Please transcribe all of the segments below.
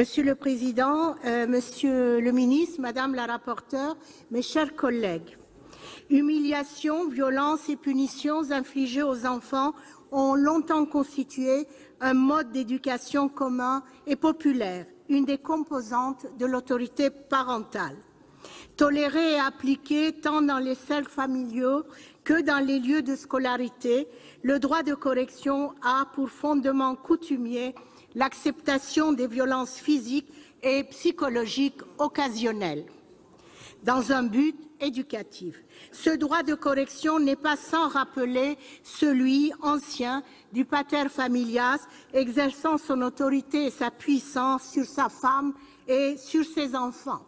Monsieur le Président, Monsieur le Ministre, Madame la rapporteure, mes chers collègues, humiliations, violences et punitions infligées aux enfants ont longtemps constitué un mode d'éducation commun et populaire, une des composantes de l'autorité parentale. Toléré et appliqué tant dans les cercles familiaux que dans les lieux de scolarité, le droit de correction a pour fondement coutumier l'acceptation des violences physiques et psychologiques occasionnelles, dans un but éducatif. Ce droit de correction n'est pas sans rappeler celui ancien du pater familias, exerçant son autorité et sa puissance sur sa femme et sur ses enfants.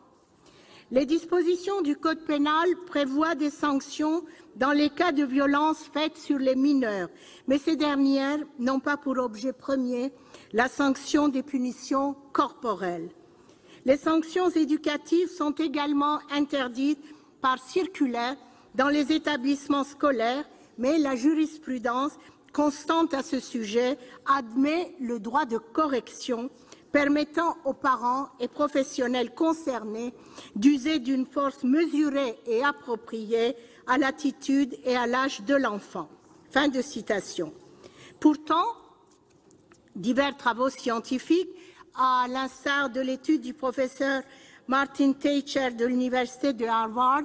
Les dispositions du Code pénal prévoient des sanctions dans les cas de violences faites sur les mineurs, mais ces dernières n'ont pas pour objet premier la sanction des punitions corporelles. Les sanctions éducatives sont également interdites par circulaire dans les établissements scolaires, mais la jurisprudence constante à ce sujet admet le droit de correction permettant aux parents et professionnels concernés d'user d'une force mesurée et appropriée à l'attitude et à l'âge de l'enfant. » Fin de citation. Pourtant, divers travaux scientifiques, à l'instar de l'étude du professeur Martin Teicher de l'Université de Harvard,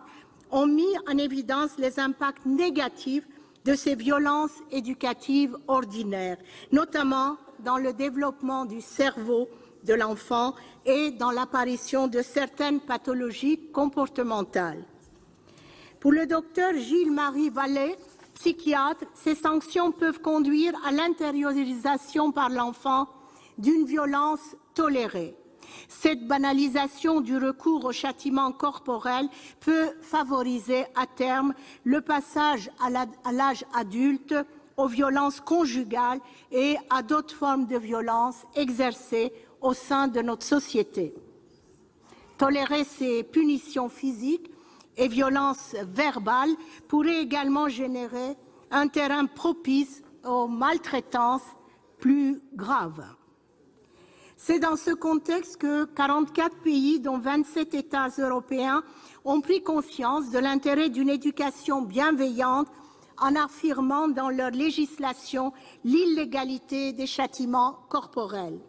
ont mis en évidence les impacts négatifs de ces violences éducatives ordinaires, notamment dans le développement du cerveau de l'enfant et dans l'apparition de certaines pathologies comportementales. Pour le docteur Gilles-Marie Vallée, psychiatre, ces sanctions peuvent conduire à l'intériorisation par l'enfant d'une violence tolérée. Cette banalisation du recours au châtiment corporel peut favoriser à terme le passage à l'âge adulte, aux violences conjugales et à d'autres formes de violences exercées au sein de notre société. Tolérer ces punitions physiques et violences verbales pourrait également générer un terrain propice aux maltraitances plus graves. C'est dans ce contexte que 44 pays, dont 27 États européens, ont pris conscience de l'intérêt d'une éducation bienveillante en affirmant dans leur législation l'illégalité des châtiments corporels.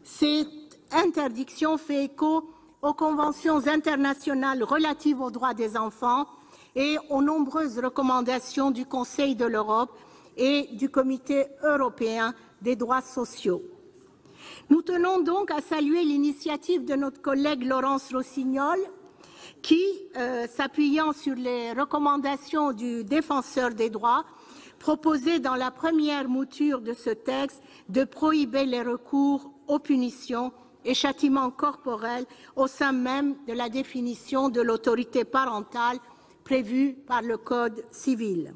Cette interdiction fait écho aux conventions internationales relatives aux droits des enfants et aux nombreuses recommandations du Conseil de l'Europe et du Comité européen des droits sociaux. Nous tenons donc à saluer l'initiative de notre collègue Laurence Rossignol qui, s'appuyant sur les recommandations du Défenseur des droits, proposait dans la première mouture de ce texte de prohiber les recours aux punitions et châtiments corporels au sein même de la définition de l'autorité parentale prévue par le Code civil.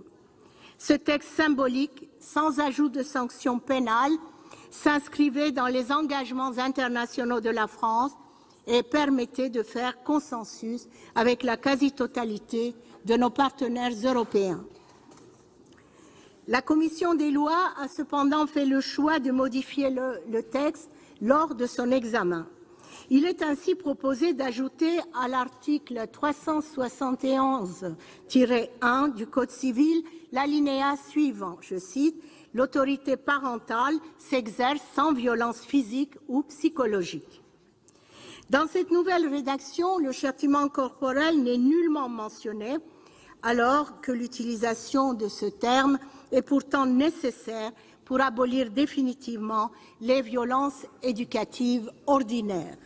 Ce texte symbolique, sans ajout de sanctions pénales, s'inscrivait dans les engagements internationaux de la France et permettait de faire consensus avec la quasi-totalité de nos partenaires européens. La commission des lois a cependant fait le choix de modifier le texte lors de son examen. Il est ainsi proposé d'ajouter à l'article 371-1 du Code civil l'alinéa suivant, je cite, « L'autorité parentale s'exerce sans violence physique ou psychologique ». Dans cette nouvelle rédaction, le châtiment corporel n'est nullement mentionné, alors que l'utilisation de ce terme est pourtant nécessaire pour abolir définitivement les violences éducatives ordinaires.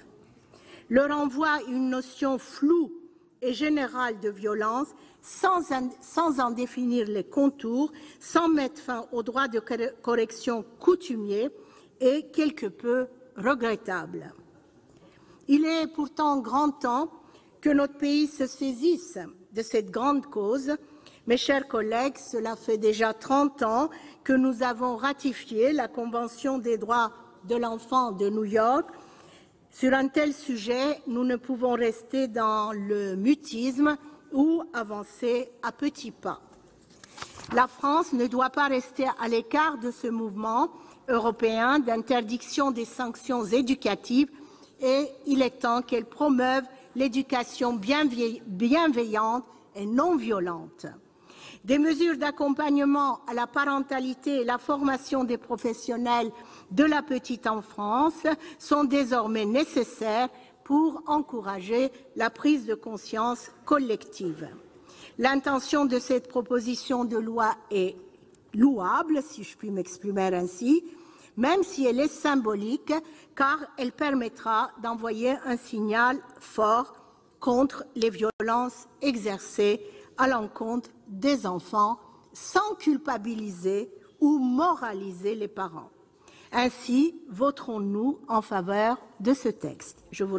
Le renvoi à une notion floue et générale de violence, sans en définir les contours, sans mettre fin au droit de correction coutumier, est quelque peu regrettable. Il est pourtant grand temps que notre pays se saisisse de cette grande cause. Mes chers collègues, cela fait déjà 30 ans que nous avons ratifié la Convention des droits de l'enfant de New York. Sur un tel sujet, nous ne pouvons rester dans le mutisme ou avancer à petits pas. La France ne doit pas rester à l'écart de ce mouvement européen d'interdiction des sanctions éducatives et il est temps qu'elle promeuve l'éducation bienveillante et non violente. Des mesures d'accompagnement à la parentalité et la formation des professionnels de la petite enfance sont désormais nécessaires pour encourager la prise de conscience collective. L'intention de cette proposition de loi est louable, si je puis m'exprimer ainsi, même si elle est symbolique, car elle permettra d'envoyer un signal fort contre les violences exercées à l'encontre des enfants, sans culpabiliser ou moraliser les parents. Ainsi voterons-nous en faveur de ce texte. Je vous